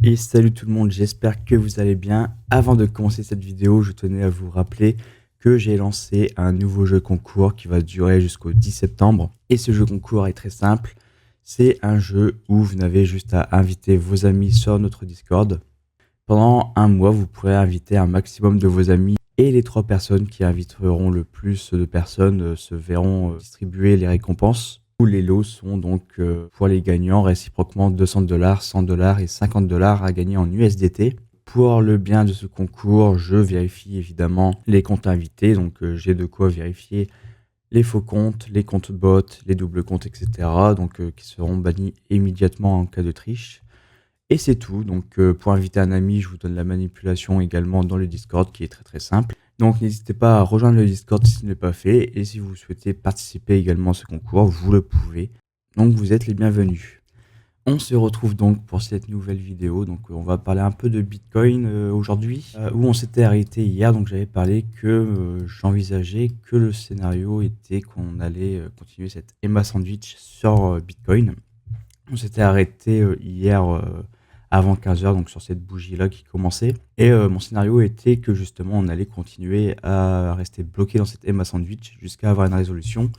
Et salut tout le monde, j'espère que vous allez bien. Avant de commencer cette vidéo, je tenais à vous rappeler que j'ai lancé un nouveau jeu concours qui va durer jusqu'au 10 septembre. Et ce jeu concours est très simple. C'est un jeu où vous n'avez juste à inviter vos amis sur notre Discord. Pendant un mois, vous pourrez inviter un maximum de vos amis et les 3 personnes qui inviteront le plus de personnes se verront distribuer les récompenses. Tous les lots sont donc pour les gagnants réciproquement 200 $, 100 $ et 50 $ à gagner en USDT. Pour le bien de ce concours, je vérifie évidemment les comptes invités, donc j'ai de quoi vérifier les faux comptes, les comptes bots, les doubles comptes, etc. Donc qui seront bannis immédiatement en cas de triche. Et c'est tout. Donc pour inviter un ami, je vous donne la manipulation également dans le Discord qui est très très simple. Donc n'hésitez pas à rejoindre le Discord si ce n'est pas fait. Et si vous souhaitez participer également à ce concours, vous le pouvez. Donc vous êtes les bienvenus. On se retrouve donc pour cette nouvelle vidéo. Donc on va parler un peu de Bitcoin aujourd'hui. Où on s'était arrêté hier. Donc j'avais parlé que j'envisageais que le scénario était qu'on allait continuer cette Emma Sandwich sur Bitcoin. On s'était arrêté hier avant 15 h, donc sur cette bougie-là qui commençait. Et mon scénario était que justement on allait continuer à rester bloqué dans cette Emma Sandwich jusqu'à avoir une résolution.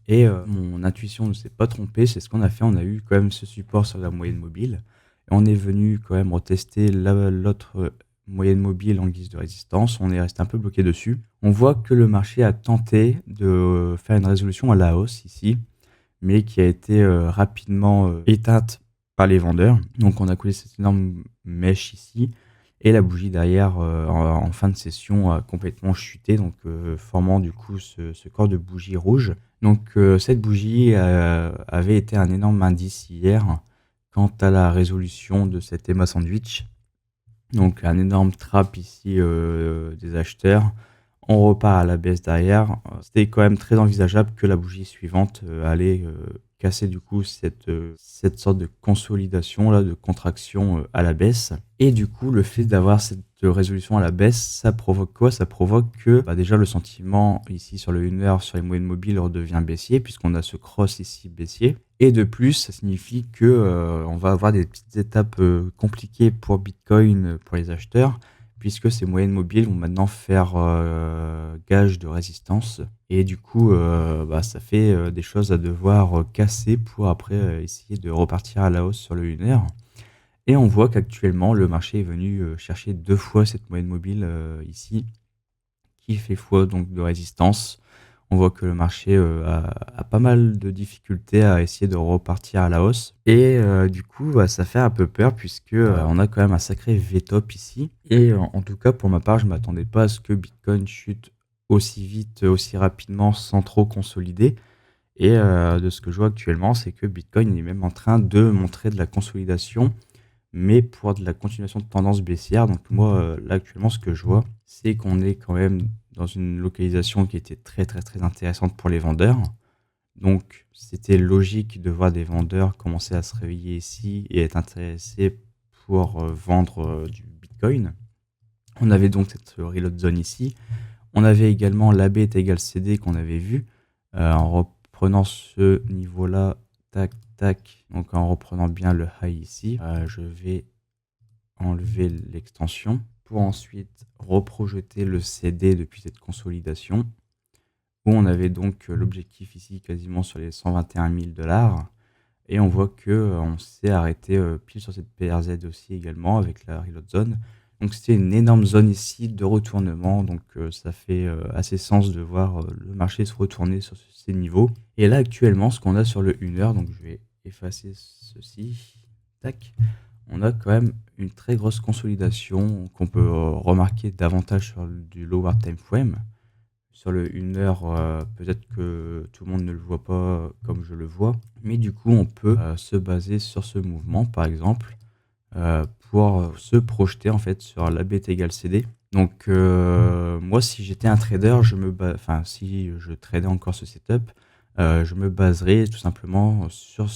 Et mon intuition ne s'est pas trompée, c'est ce qu'on a fait. On a eu quand même ce support sur la moyenne mobile. Et on est venu quand même retester l'autre moyenne mobile en guise de résistance. On est resté un peu bloqué dessus. On voit que le marché a tenté de faire une résolution à la hausse ici, mais qui a été rapidement éteinte par les vendeurs. Donc on a collé cette énorme mèche ici, et la bougie derrière en fin de session a complètement chuté, donc formant du coup ce corps de bougie rouge. Donc cette bougie avait été un énorme indice hier quant à la résolution de cette Emma Sandwich. Donc un énorme trap ici des acheteurs. On repart à la baisse derrière. C'était quand même très envisageable que la bougie suivante allait casser du coup cette sorte de consolidation là, de contraction à la baisse. Et du coup, le fait d'avoir cette résolution à la baisse, ça provoque quoi? Ça provoque que déjà le sentiment ici sur le 1 heure, sur les moyennes mobiles redevient baissier, puisqu'on a ce cross ici baissier. Et de plus, ça signifie que on va avoir des petites étapes compliquées pour Bitcoin, pour les acheteurs, puisque ces moyennes mobiles vont maintenant faire gage de résistance. Et du coup, ça fait des choses à devoir casser pour après essayer de repartir à la hausse sur le 1 heure. Et on voit qu'actuellement, le marché est venu chercher 2 fois cette moyenne mobile ici, qui fait foi donc de résistance. On voit que le marché a pas mal de difficultés à essayer de repartir à la hausse. Et du coup, ça fait un peu peur puisque on a quand même un sacré V-top ici. Et en tout cas, pour ma part, je ne m'attendais pas à ce que Bitcoin chute aussi vite, aussi rapidement, sans trop consolider. Et de ce que je vois actuellement, c'est que Bitcoin est même en train de montrer de la consolidation, mais pour de la continuation de tendance baissière. Donc moi, là, actuellement, ce que je vois, c'est qu'on est quand même dans une localisation qui était très, très, très intéressante pour les vendeurs. Donc, c'était logique de voir des vendeurs commencer à se réveiller ici et être intéressés pour vendre du Bitcoin. On avait donc cette reload zone ici. On avait également l'AB est égal CD qu'on avait vu. En reprenant ce niveau-là, tac, tac, donc en reprenant bien le high ici, je vais enlever l'extension pour ensuite reprojeter le CD depuis cette consolidation, où on avait donc l'objectif ici quasiment sur les 121 000 $. Et on voit que on s'est arrêté pile sur cette PRZ aussi également avec la reload zone. Donc c'était une énorme zone ici de retournement, donc ça fait assez sens de voir le marché se retourner sur ces niveaux. Et là actuellement, ce qu'on a sur le 1 heure, donc je vais effacer ceci, tac, on a quand même une très grosse consolidation qu'on peut remarquer davantage sur du lower time frame. Sur le 1 heure, peut-être que tout le monde ne le voit pas comme je le vois, mais du coup on peut se baser sur ce mouvement par exemple pour se projeter en fait sur l'AB est égal CD. Donc moi si j'étais un trader, si je tradais encore ce setup, je me baserais tout simplement sur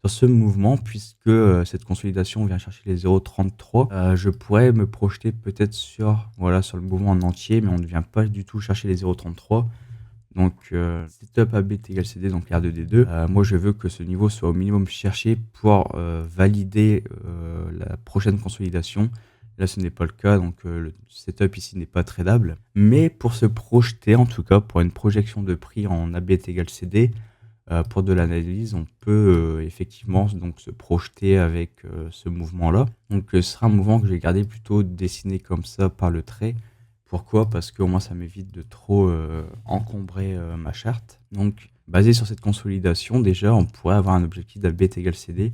ce mouvement, puisque cette consolidation vient chercher les 0,33. Je pourrais me projeter peut-être sur le mouvement en entier, mais on ne vient pas du tout chercher les 0,33. Donc setup AB est égal CD, donc R2D2. Moi je veux que ce niveau soit au minimum cherché pour valider la prochaine consolidation. Là ce n'est pas le cas, donc le setup ici n'est pas tradable. Mais pour se projeter, en tout cas pour une projection de prix en AB est égal CD, pour de l'analyse, on peut effectivement donc se projeter avec ce mouvement-là. Donc ce sera un mouvement que je vais garder plutôt dessiné comme ça par le trait. Pourquoi? Parce qu'au moins ça m'évite de trop encombrer ma charte. Donc basé sur cette consolidation, déjà on pourrait avoir un objectif d'AB est égal CD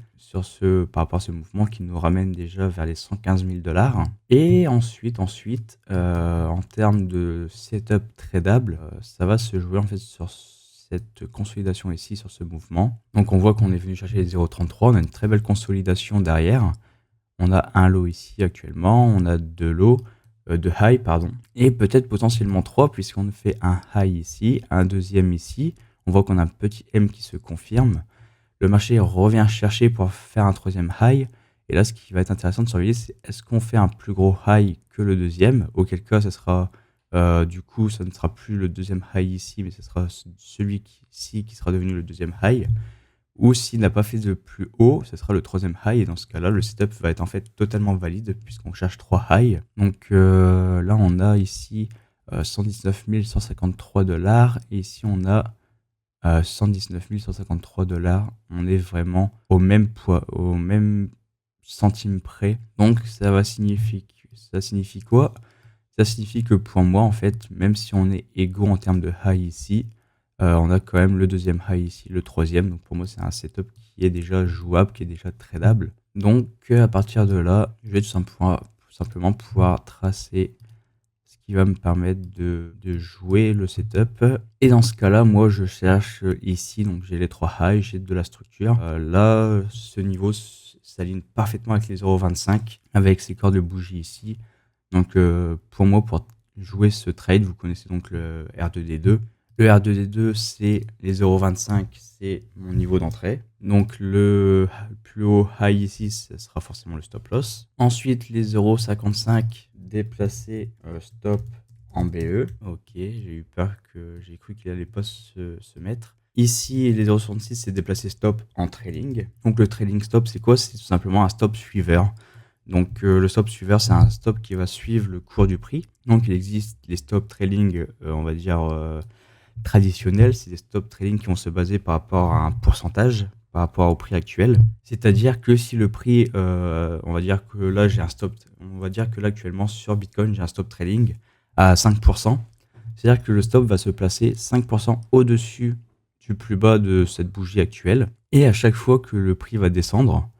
par rapport à ce mouvement qui nous ramène déjà vers les 115 000 $. Et ensuite en termes de setup tradable, ça va se jouer en fait sur cette consolidation ici, sur ce mouvement. Donc on voit qu'on est venu chercher les 0,33, on a une très belle consolidation derrière. On a un low ici actuellement, on a deux lows, deux highs pardon, et peut-être potentiellement 3 puisqu'on fait un high ici, un deuxième ici. On voit qu'on a un petit M qui se confirme. Le marché revient chercher pour faire un troisième high. Et là, ce qui va être intéressant de surveiller, c'est est-ce qu'on fait un plus gros high que le deuxième, auquel cas, ça sera du coup, ça ne sera plus le deuxième high ici, mais ce sera celui-ci qui sera devenu le deuxième high. Ou s'il n'a pas fait de plus haut, ce sera le troisième high. Et dans ce cas-là, le setup va être en fait totalement valide puisqu'on cherche 3 highs. Donc là, on a ici 119 153 $. Et ici, on a 119 153 $. On est vraiment au même poids, au même centime près. Donc ça signifie quoi? Ça signifie que pour moi, en fait, même si on est égaux en termes de high ici, on a quand même le deuxième high ici, le troisième. Donc pour moi, c'est un setup qui est déjà jouable, qui est déjà tradable. Donc à partir de là, je vais tout simplement pouvoir tracer ce qui va me permettre de jouer le setup. Et dans ce cas-là, moi, je cherche ici, donc j'ai les 3 highs, j'ai de la structure. Là, ce niveau s'aligne parfaitement avec les 0,25, avec ces corps de bougie ici. Donc pour moi, pour jouer ce trade, vous connaissez donc le R2D2. Le R2D2, c'est les 0,25, c'est mon niveau d'entrée. Donc le plus haut high ici, ce sera forcément le stop loss. Ensuite, les 0,55 déplacés stop en BE. Ok, j'ai eu peur j'ai cru qu'il allait pas se mettre. Ici, les 0,66, c'est déplacé stop en trailing. Donc le trailing stop, c'est quoi? C'est tout simplement un stop suiveur. Donc le stop suiveur, c'est un stop qui va suivre le cours du prix. Donc il existe les stop trailing, on va dire traditionnels, c'est des stop trading qui vont se baser par rapport à un pourcentage par rapport au prix actuel. C'est-à-dire que si le prix, on va dire que là j'ai un stop, on va dire que là actuellement sur Bitcoin j'ai un stop trading à 5%. C'est-à-dire que le stop va se placer 5% au-dessus du plus bas de cette bougie actuelle. Et à chaque fois que le prix va descendre,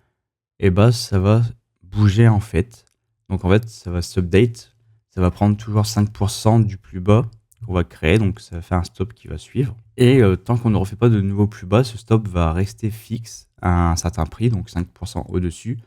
et bah ça va bouger en fait. Donc en fait ça va s'update, ça va prendre toujours 5% du plus bas qu'on va créer, donc ça va faire un stop qui va suivre. Et tant qu'on ne refait pas de nouveau plus bas, ce stop va rester fixe à un certain prix, donc 5% au-dessus.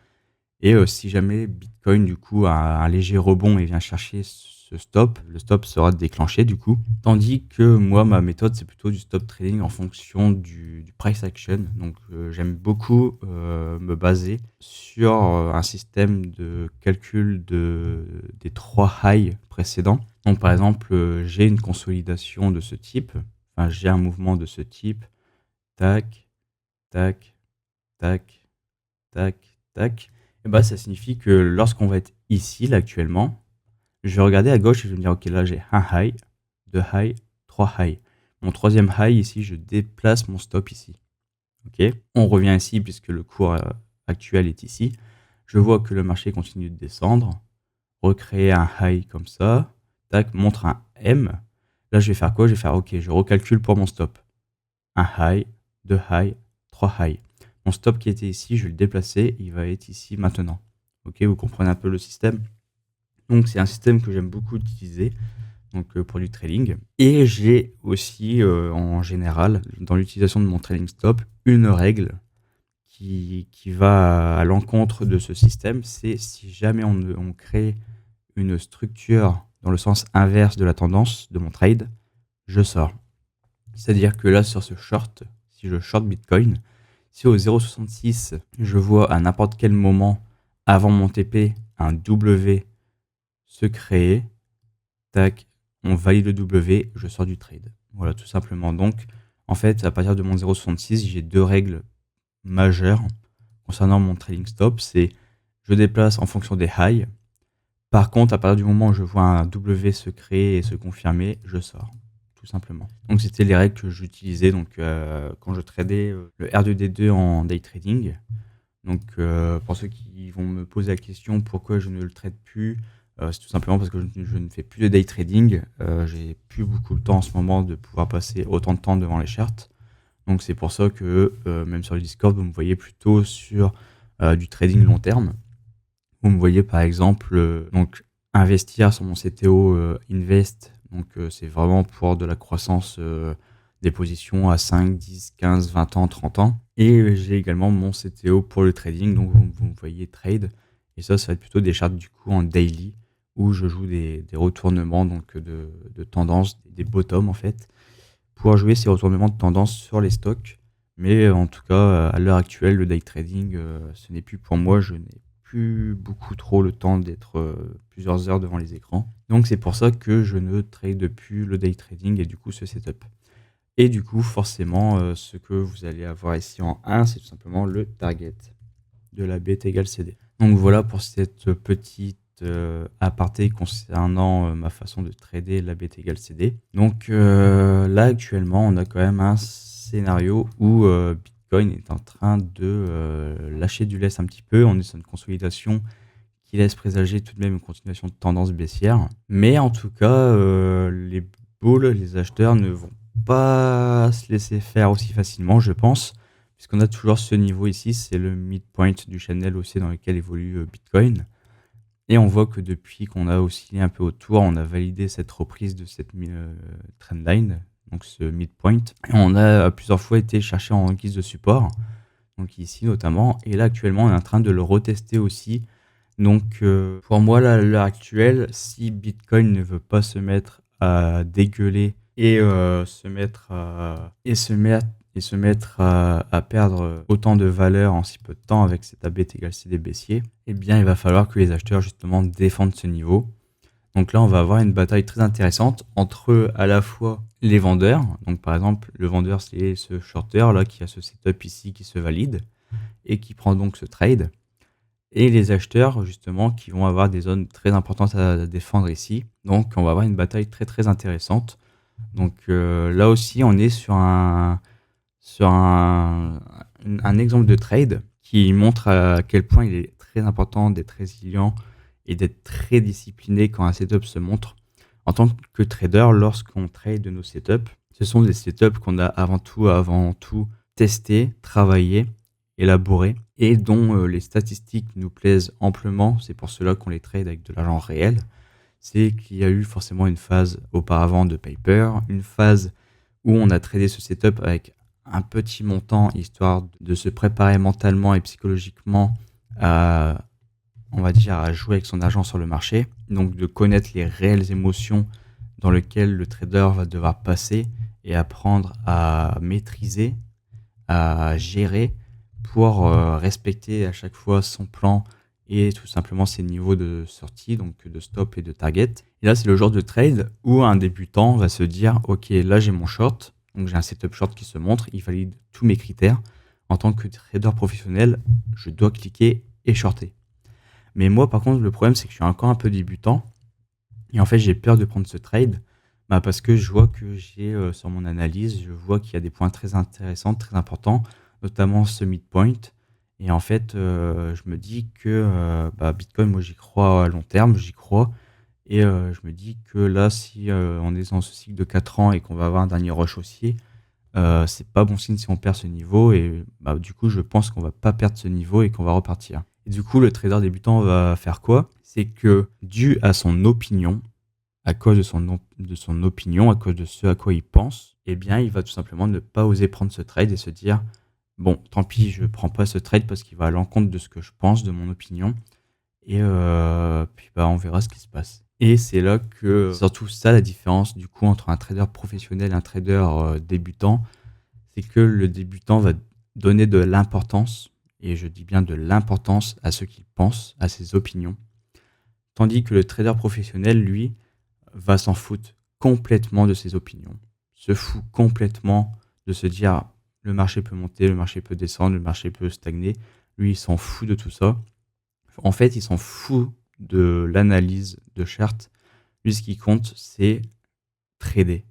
Et si jamais Bitcoin du coup a un léger rebond et vient chercher ce stop, le stop sera déclenché du coup. Tandis que moi, ma méthode, c'est plutôt du stop trading en fonction du price action. Donc j'aime beaucoup me baser sur un système de calcul des 3 highs précédents. Donc par exemple, j'ai une consolidation de ce type, enfin j'ai un mouvement de ce type, tac, tac, tac, tac, tac. Et bah ça signifie que lorsqu'on va être ici, là actuellement, je vais regarder à gauche et je vais me dire, ok, là j'ai un high, deux high, trois high. Mon troisième high ici, je déplace mon stop ici. Ok, on revient ici puisque le cours actuel est ici. Je vois que le marché continue de descendre. Recréer un high comme ça. Tac, montre un M. Là, je vais faire quoi? Je vais faire, ok, je recalcule pour mon stop. Un high, deux high, trois high. Mon stop qui était ici, je vais le déplacer. Il va être ici maintenant. Ok, vous comprenez un peu le système? Donc c'est un système que j'aime beaucoup utiliser donc, pour du trading. Et j'ai aussi en général dans l'utilisation de mon trading stop une règle qui va à l'encontre de ce système. C'est si jamais on crée une structure dans le sens inverse de la tendance de mon trade, je sors. C'est-à-dire que là sur ce short, si je short Bitcoin, si au 0,66 je vois à n'importe quel moment avant mon TP un W se créer, tac, on valide le W, je sors du trade. Voilà, tout simplement. Donc, en fait, à partir de mon 0,66, j'ai 2 règles majeures concernant mon trading stop. C'est je déplace en fonction des highs. Par contre, à partir du moment où je vois un W se créer et se confirmer, je sors, tout simplement. Donc, c'était les règles que j'utilisais quand je tradais le R2D2 en day trading. Donc, pour ceux qui vont me poser la question pourquoi je ne le trade plus, c'est tout simplement parce que je ne fais plus de day trading. J'ai plus beaucoup le temps en ce moment de pouvoir passer autant de temps devant les charts. Donc, c'est pour ça que même sur le Discord, vous me voyez plutôt sur du trading long terme. Vous me voyez par exemple donc investir sur mon CTO Invest. Donc, c'est vraiment pour de la croissance des positions à 5, 10, 15, 20 ans, 30 ans. Et j'ai également mon CTO pour le trading, donc vous me voyez trade. Et ça va être plutôt des charts du coup en daily, où je joue des retournements donc de tendance, des bottoms en fait, pour jouer ces retournements de tendance sur les stocks. Mais en tout cas, à l'heure actuelle, le day trading, ce n'est plus pour moi. Je n'ai plus beaucoup trop le temps d'être plusieurs heures devant les écrans. Donc c'est pour ça que je ne trade plus le day trading et du coup ce setup. Et du coup, forcément, ce que vous allez avoir ici en 1, c'est tout simplement le target de la BT égale CD. Donc voilà pour cette petite aparté concernant ma façon de trader la BT égale CD. Donc là, actuellement, on a quand même un scénario où Bitcoin est en train de lâcher du lest un petit peu. On est sur une consolidation qui laisse présager tout de même une continuation de tendance baissière. Mais en tout cas, les bulls, les acheteurs ne vont pas se laisser faire aussi facilement, je pense, puisqu'on a toujours ce niveau ici, c'est le midpoint du channel haussier dans lequel évolue Bitcoin. Et on voit que depuis qu'on a oscillé un peu autour, on a validé cette reprise de cette trendline, donc ce midpoint. Et on a plusieurs fois été chercher en guise de support, donc ici notamment. Et là actuellement, on est en train de le retester aussi. Donc pour moi, là, à l'heure actuelle, si Bitcoin ne veut pas se mettre à dégueuler et se mettre à perdre autant de valeur en si peu de temps avec cet AB égale CD baissier, eh bien il va falloir que les acheteurs justement défendent ce niveau. Donc là, on va avoir une bataille très intéressante entre à la fois les vendeurs. Donc par exemple, le vendeur, c'est ce shorter là qui a ce setup ici qui se valide et qui prend donc ce trade. Et les acheteurs, justement, qui vont avoir des zones très importantes à défendre ici. Donc, on va avoir une bataille très, très intéressante. Donc, là aussi, on est sur un exemple de trade qui montre à quel point il est très important d'être résilient et d'être très discipliné quand un setup se montre. En tant que trader, lorsqu'on trade de nos setups, ce sont des setups qu'on a avant tout testé, travaillé, élaboré et dont les statistiques nous plaisent amplement. C'est pour cela qu'on les trade avec de l'argent réel. C'est qu'il y a eu forcément une phase auparavant de paper, une phase où on a tradé ce setup avec un petit montant histoire de se préparer mentalement et psychologiquement à, on va dire, à jouer avec son argent sur le marché. Donc de connaître les réelles émotions dans lesquelles le trader va devoir passer et apprendre à maîtriser, à gérer pour respecter à chaque fois son plan et tout simplement ses niveaux de sortie, donc de stop et de target. Et là, c'est le genre de trade où un débutant va se dire « Ok, là j'ai mon short, donc j'ai un setup short qui se montre, il valide tous mes critères. En tant que trader professionnel, je dois cliquer et shorter. » Mais moi, par contre, le problème, c'est que je suis encore un peu débutant. Et en fait, j'ai peur de prendre ce trade parce que je vois que j'ai sur mon analyse, je vois qu'il y a des points très intéressants, très importants, notamment ce midpoint. Et en fait, je me dis que Bitcoin, moi, j'y crois à long terme, j'y crois. Et je me dis que là, si on est dans ce cycle de 4 ans et qu'on va avoir un dernier rush haussier, c'est pas bon signe si on perd ce niveau. Et du coup, je pense qu'on va pas perdre ce niveau et qu'on va repartir. Et du coup, le trader débutant va faire quoi? C'est que, dû à son opinion, à cause de son opinion, à cause de ce à quoi il pense, eh bien, il va tout simplement ne pas oser prendre ce trade et se dire bon, tant pis, je prends pas ce trade parce qu'il va à l'encontre de ce que je pense, de mon opinion. Et puis on verra ce qui se passe. Et c'est là que, surtout ça, la différence du coup entre un trader professionnel et un trader débutant, c'est que le débutant va donner de l'importance, et je dis bien de l'importance à ce qu'il pense, à ses opinions. Tandis que le trader professionnel, lui, va s'en foutre complètement de ses opinions. se fout complètement de se dire le marché peut monter, le marché peut descendre, le marché peut stagner. Lui, il s'en fout de tout ça. En fait, il s'en fout de l'analyse de chart. Lui, ce qui compte, c'est trader.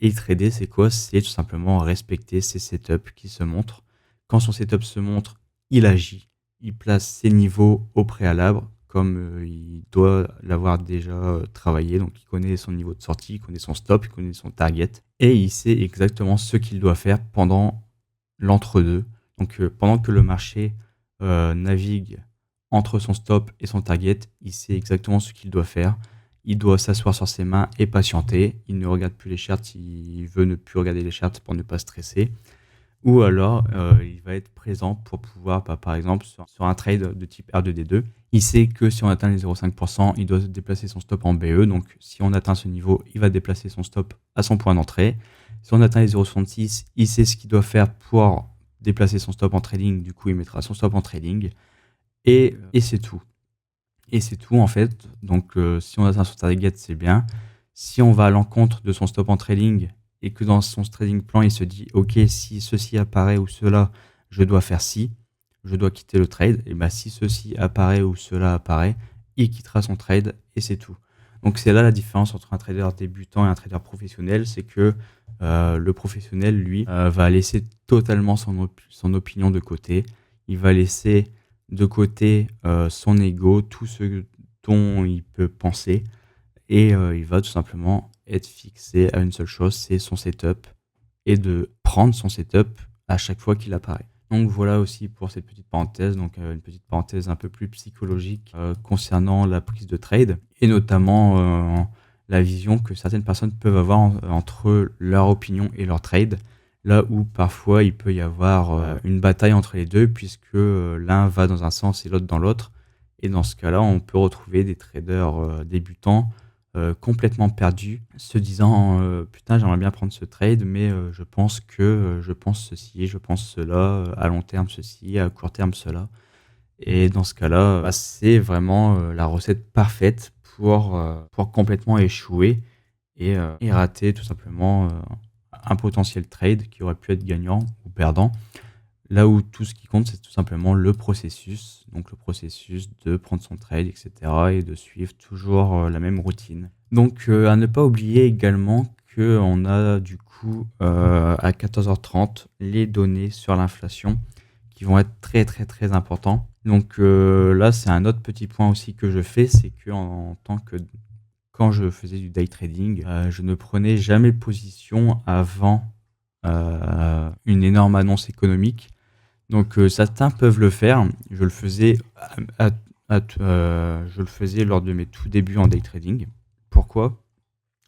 Et trader, c'est quoi? C'est tout simplement respecter ses setups qui se montrent. Quand son setup se montre, il agit. Il place ses niveaux au préalable, comme il doit l'avoir déjà travaillé. Donc, il connaît son niveau de sortie, il connaît son stop, il connaît son target. Et il sait exactement ce qu'il doit faire pendant l'entre-deux. Donc, pendant que le marché navigue entre son stop et son target, il sait exactement ce qu'il doit faire. Il doit s'asseoir sur ses mains et patienter. Il ne regarde plus les charts, il veut ne plus regarder les charts pour ne pas stresser. Ou alors, il va être présent pour pouvoir, par exemple, sur un trade de type R2D2, il sait que si on atteint les 0,5%, il doit déplacer son stop en BE. Donc, si on atteint ce niveau, il va déplacer son stop à son point d'entrée. Si on atteint les 0,66, il sait ce qu'il doit faire pour déplacer son stop en trading. Du coup, il mettra son stop en trading. Et c'est tout. Et c'est tout en fait. Donc si on atteint son target, c'est bien. Si on va à l'encontre de son stop en trading et que dans son trading plan, il se dit ok, si ceci apparaît ou cela, je dois faire ci, je dois quitter le trade. Et bien si ceci apparaît ou cela apparaît, il quittera son trade et c'est tout. Donc c'est là la différence entre un trader débutant et un trader professionnel, c'est que le professionnel, lui, va laisser totalement son opinion de côté. Il va laisser de côté son ego, tout ce dont il peut penser, et il va tout simplement être fixé à une seule chose, c'est son setup, et de prendre son setup à chaque fois qu'il apparaît. Donc voilà aussi pour cette petite parenthèse, donc une petite parenthèse un peu plus psychologique concernant la prise de trade, et notamment la vision que certaines personnes peuvent avoir entre leur opinion et leur trade. Là où parfois il peut y avoir une bataille entre les deux, puisque l'un va dans un sens et l'autre dans l'autre. Et dans ce cas-là, on peut retrouver des traders débutants complètement perdus, se disant putain, j'aimerais bien prendre ce trade, mais je pense que je pense ceci, je pense cela, à long terme ceci, à court terme cela. Et dans ce cas-là, c'est vraiment la recette parfaite pour complètement échouer et rater tout simplement un potentiel trade qui aurait pu être gagnant ou perdant. Là où tout ce qui compte, c'est tout simplement le processus. Donc le processus de prendre son trade, etc. et de suivre toujours la même routine. Donc à ne pas oublier également qu'on a du coup à 14h30 les données sur l'inflation qui vont être très très très importants. Donc là, c'est un autre petit point aussi que je fais, c'est que en tant que quand je faisais du day trading, je ne prenais jamais position avant une énorme annonce économique. Donc certains peuvent le faire. Je le faisais je le faisais lors de mes tout débuts en day trading. Pourquoi?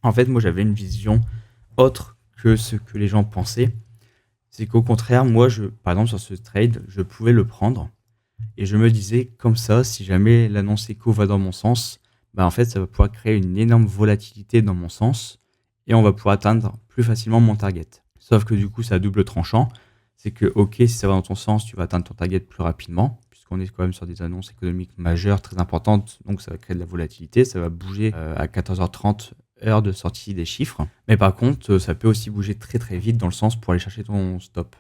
En fait, moi, j'avais une vision autre que ce que les gens pensaient. C'est qu'au contraire, moi, par exemple, sur ce trade, je pouvais le prendre et je me disais, comme ça, si jamais l'annonce éco va dans mon sens, bah en fait, ça va pouvoir créer une énorme volatilité dans mon sens et on va pouvoir atteindre plus facilement mon target. Sauf que du coup, c'est à double tranchant. C'est que, ok, si ça va dans ton sens, tu vas atteindre ton target plus rapidement, puisqu'on est quand même sur des annonces économiques majeures, très importantes, donc ça va créer de la volatilité, ça va bouger à 14h30, heure de sortie des chiffres. Mais par contre, ça peut aussi bouger très très vite dans le sens pour aller chercher ton stop.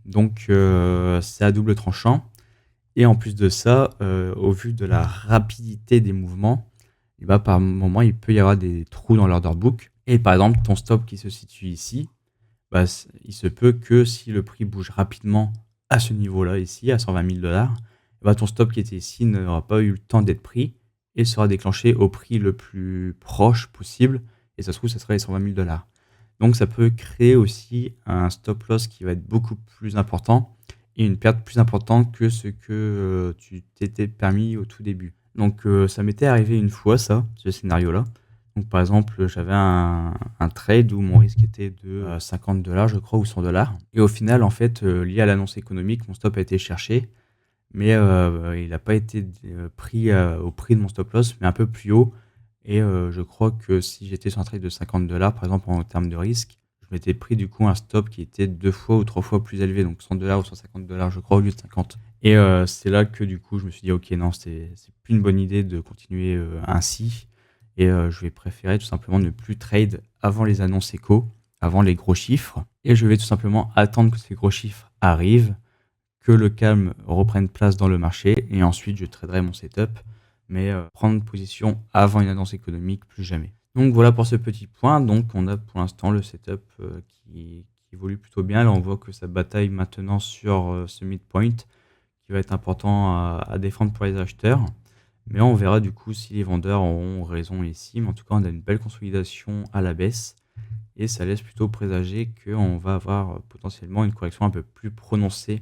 Donc, c'est à double tranchant. Et en plus de ça, au vu de la rapidité des mouvements, et bah, par moment, il peut y avoir des trous dans l'order book. Et par exemple, ton stop qui se situe ici, bah, il se peut que si le prix bouge rapidement à ce niveau-là, ici, à 120 000 $, bah, ton stop qui était ici n'aura pas eu le temps d'être pris et sera déclenché au prix le plus proche possible. Et ça se trouve, ça sera les 120 000 $. Donc, ça peut créer aussi un stop loss qui va être beaucoup plus important et une perte plus importante que ce que tu t'étais permis au tout début. Donc, ça m'était arrivé une fois, ça, ce scénario-là. Donc, par exemple, j'avais un trade où mon risque était de 50 $, je crois, ou 100 $. Et au final, en fait, lié à l'annonce économique, mon stop a été cherché, mais il n'a pas été pris au prix de mon stop loss, mais un peu plus haut. Et je crois que si j'étais sur un trade de 50 $, par exemple, en termes de risque, je m'étais pris du coup un stop qui était 2 fois ou 3 fois plus élevé, donc 100 $ ou 150 $, je crois, au lieu de 50. Et c'est là que du coup, je me suis dit, ok, non, c'est plus une bonne idée de continuer ainsi. Et je vais préférer tout simplement ne plus trade avant les annonces éco avant les gros chiffres. Et je vais tout simplement attendre que ces gros chiffres arrivent, que le calme reprenne place dans le marché, et ensuite je traderai mon setup, mais prendre position avant une annonce économique, plus jamais. Donc voilà pour ce petit point. Donc on a pour l'instant le setup qui évolue plutôt bien. Là on voit que ça bataille maintenant sur ce midpoint qui va être important à défendre pour les acheteurs. Mais on verra du coup si les vendeurs auront raison ici. Mais en tout cas on a une belle consolidation à la baisse. Et ça laisse plutôt présager qu'on va avoir potentiellement une correction un peu plus prononcée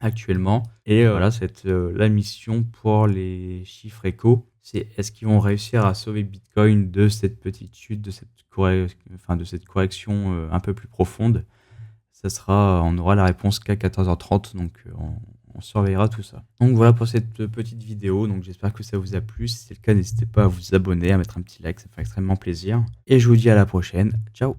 actuellement. Et voilà, c'est la mission pour les chiffres échos. C'est est-ce qu'ils vont réussir à sauver Bitcoin de cette petite chute, de cette correction un peu plus profonde. On aura la réponse qu'à 14h30, donc on surveillera tout ça. Donc voilà pour cette petite vidéo, donc j'espère que ça vous a plu. Si c'est le cas, n'hésitez pas à vous abonner, à mettre un petit like, ça me fait extrêmement plaisir. Et je vous dis à la prochaine. Ciao!